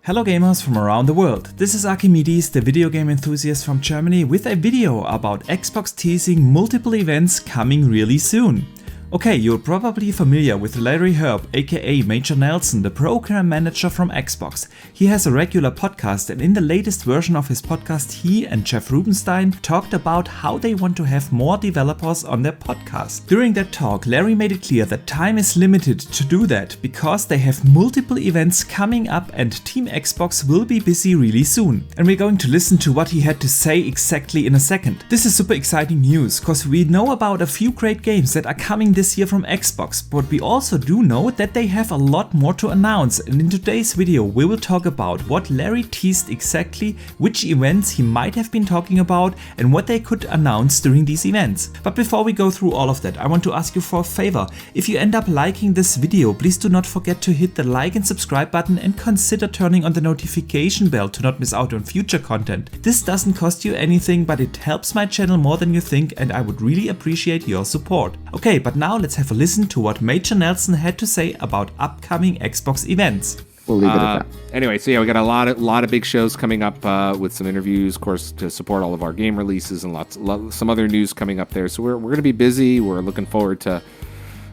Hello gamers from around the world, this is Archimedes, the video game enthusiast from Germany, with a video about Xbox teasing multiple events coming really soon. Okay, you're probably familiar with Larry Herb, aka Major Nelson, the program manager from Xbox. He has a regular podcast, and in the latest version of his podcast he and Jeff Rubenstein talked about how they want to have more developers on their podcast. During that talk, Larry made it clear that time is limited to do that because they have multiple events coming up and Team Xbox will be busy really soon. And we're going to listen to what he had to say exactly in a second. This is super exciting news, cause we know about a few great games that are coming this year from Xbox, but we also do know that they have a lot more to announce, and in today's video we will talk about what Larry teased exactly, which events he might have been talking about, and what they could announce during these events. But before we go through all of that, I want to ask you for a favor. If you end up liking this video, please do not forget to hit the like and subscribe button and consider turning on the notification bell to not miss out on future content. This doesn't cost you anything, but it helps my channel more than you think, and I would really appreciate your support. Okay, but now let's have a listen to what Major Nelson had to say about upcoming Xbox events. We'll leave it at that. Anyway, so yeah, we got a lot of big shows coming up with some interviews, of course, to support all of our game releases and some other news coming up there. So we're going to be busy. We're looking forward to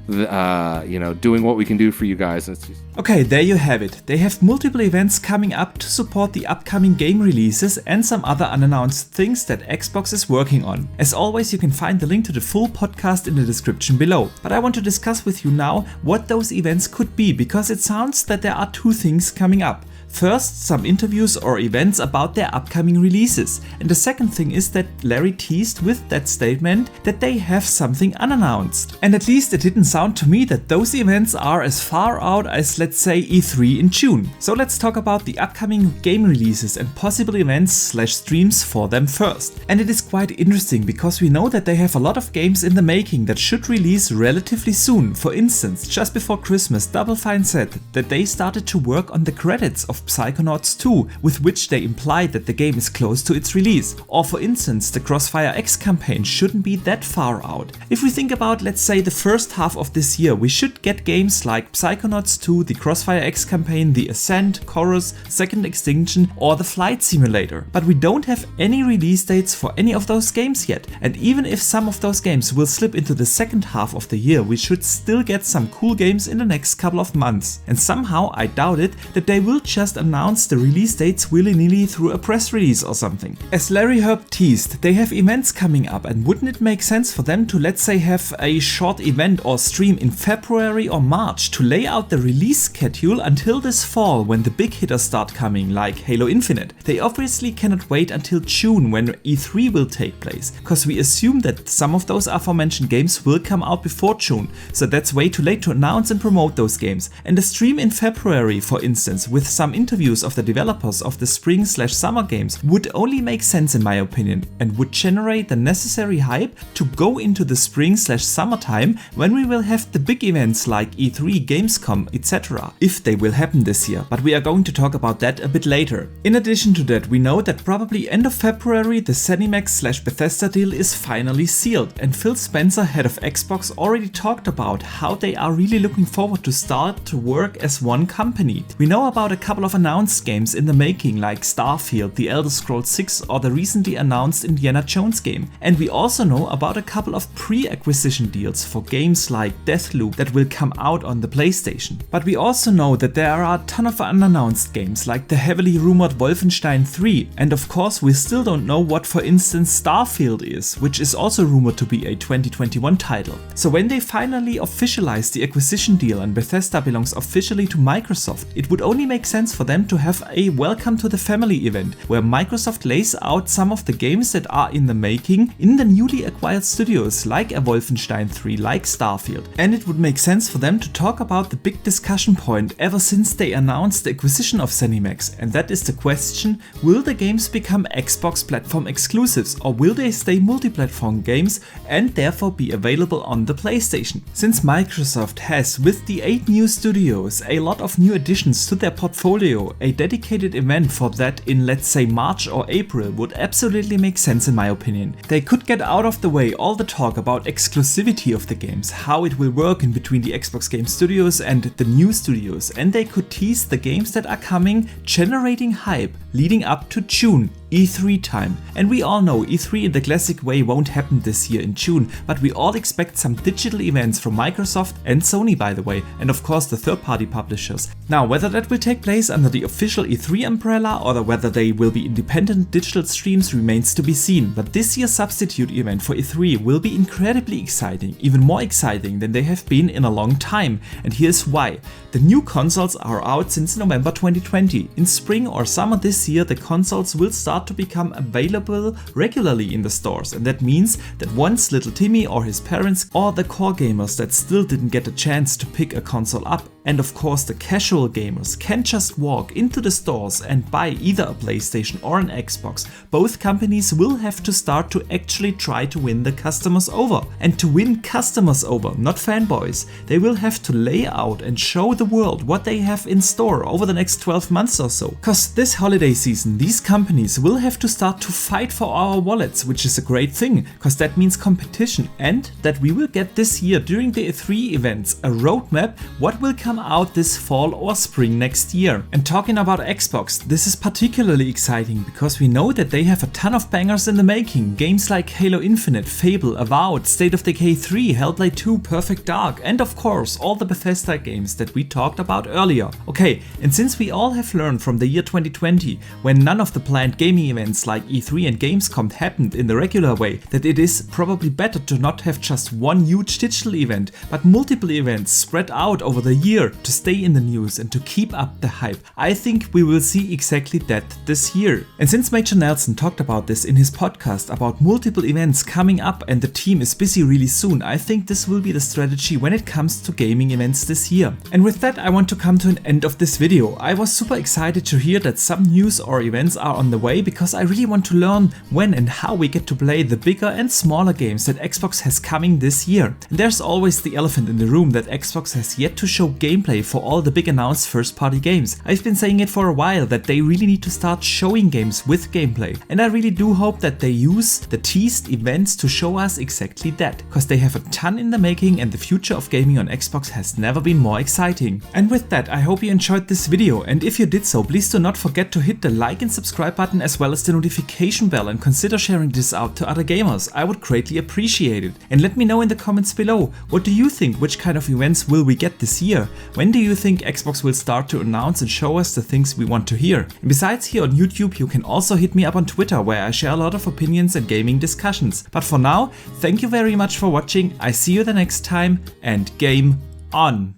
doing what we can do for you guys. Okay, there you have it. They have multiple events coming up to support the upcoming game releases and some other unannounced things that Xbox is working on. As always, you can find the link to the full podcast in the description below. But I want to discuss with you now what those events could be, because it sounds that there are two things coming up. First, some interviews or events about their upcoming releases, and the second thing is that Larry teased with that statement that they have something unannounced. And at least it didn't sound to me that those events are as far out as, let's say, E3 in June. So let's talk about the upcoming game releases and possible events/streams for them first. And it is quite interesting because we know that they have a lot of games in the making that should release relatively soon. For instance, just before Christmas, Double Fine said that they started to work on the credits of Psychonauts 2, with which they implied that the game is close to its release. Or for instance, the Crossfire X campaign shouldn't be that far out. If we think about, let's say, the first half of this year, we should get games like Psychonauts 2, the Crossfire X campaign, the Ascent, Chorus, Second Extinction, or the Flight Simulator. But we don't have any release dates for any of those games yet. And even if some of those games will slip into the second half of the year, we should still get some cool games in the next couple of months. And somehow I doubt it that they will just announce the release dates willy-nilly through a press release or something. As Larry Herb teased, they have events coming up, and wouldn't it make sense for them to, let's say, have a short event or stream in February or March to lay out the release schedule until this fall when the big hitters start coming, like Halo Infinite. They obviously cannot wait until June when E3 will take place, cause we assume that some of those aforementioned games will come out before June, so that's way too late to announce and promote those games. And a stream in February, for instance, with some interviews of the developers of the spring/summer games would only make sense in my opinion, and would generate the necessary hype to go into the spring/summer time when we will have the big events like E3, Gamescom, etc. if they will happen this year, but we are going to talk about that a bit later. In addition to that, we know that probably end of February the ZeniMax/Bethesda deal is finally sealed, and Phil Spencer, head of Xbox, already talked about how they are really looking forward to start to work as one company. We know about a couple of announced games in the making like Starfield, The Elder Scrolls 6, or the recently announced Indiana Jones game. And we also know about a couple of pre-acquisition deals for games like Deathloop that will come out on the PlayStation. But we also know that there are a ton of unannounced games like the heavily rumored Wolfenstein 3, and of course we still don't know what, for instance, Starfield is, which is also rumored to be a 2021 title. So when they finally officialize the acquisition deal and Bethesda belongs officially to Microsoft, it would only make sense for them to have a Welcome to the Family event where Microsoft lays out some of the games that are in the making in the newly acquired studios like a Wolfenstein 3, like Starfield. And it would make sense for them to talk about the big discussion point ever since they announced the acquisition of ZeniMax, and that is the question: will the games become Xbox platform exclusives, or will they stay multi-platform games and therefore be available on the PlayStation? Since Microsoft has, with the 8 new studios, a lot of new additions to their portfolio studio, a dedicated event for that in, let's say, March or April would absolutely make sense in my opinion. They could get out of the way all the talk about exclusivity of the games, how it will work in between the Xbox Game Studios and the new studios, and they could tease the games that are coming, generating hype leading up to June, E3 time. And we all know E3 in the classic way won't happen this year in June, but we all expect some digital events from Microsoft and Sony, by the way, and of course the third-party publishers. Now, whether that will take place under the official E3 umbrella or whether they will be independent digital streams remains to be seen, but this year's substitute event for E3 will be incredibly exciting, even more exciting than they have been in a long time, and here's why. The new consoles are out since November 2020. In spring or summer this year, the consoles will start to become available regularly in the stores, and that means that once little Timmy or his parents or the core gamers that still didn't get a chance to pick a console up, and of course the casual gamers, can just walk into the stores and buy either a PlayStation or an Xbox, both companies will have to start to actually try to win the customers over. And to win customers over, not fanboys, they will have to lay out and show the world what they have in store over the next 12 months or so. Cause this holiday season, these companies will have to start to fight for our wallets, which is a great thing, cause that means competition, and that we will get this year during the E3 events a roadmap what will come out this fall or spring next year. And talking about Xbox, this is particularly exciting because we know that they have a ton of bangers in the making. Games like Halo Infinite, Fable, Avowed, State of Decay 3, Hellblade 2, Perfect Dark, and of course all the Bethesda games that we talked about earlier. Okay, and since we all have learned from the year 2020, when none of the planned gaming events like E3 and Gamescom happened in the regular way, that it is probably better to not have just one huge digital event, but multiple events spread out over the year to stay in the news and to keep up the hype. I think we will see exactly that this year. And since Major Nelson talked about this in his podcast about multiple events coming up and the team is busy really soon, I think this will be the strategy when it comes to gaming events this year. And with that, I want to come to an end of this video. I was super excited to hear that some news or events are on the way because I really want to learn when and how we get to play the bigger and smaller games that Xbox has coming this year. And there's always the elephant in the room that Xbox has yet to show gameplay for all the big announced first-party games. I've been saying it for a while that they really need to start showing games with gameplay, and I really do hope that they use the Teased events to show us exactly that, cause they have a ton in the making and the future of gaming on Xbox has never been more exciting. And with that, I hope you enjoyed this video, and if you did so, please do not forget to hit the like and subscribe button as well as the notification bell, and consider sharing this out to other gamers. I would greatly appreciate it. And let me know in the comments below, what do you think, which kind of events will we get this year? When do you think Xbox will start to announce and show us the things we want to hear? And besides here on YouTube, you can also hit me up on Twitter, where I share a lot of opinions and gaming discussions. But for now, thank you very much for watching, I see you the next time, and game on!